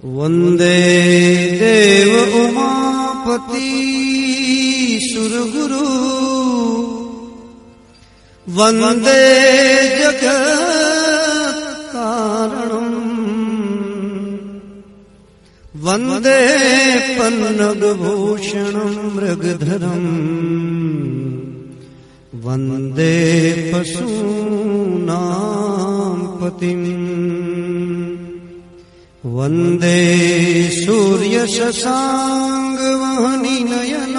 वंदे देव उमापति सुरगुरु वंदे जगत कारणम् वंदे पन्नगभूषणम् मृगधरम् वंदे पशूनां पतिम् वंदे सूर्य शशांक वहनी नयन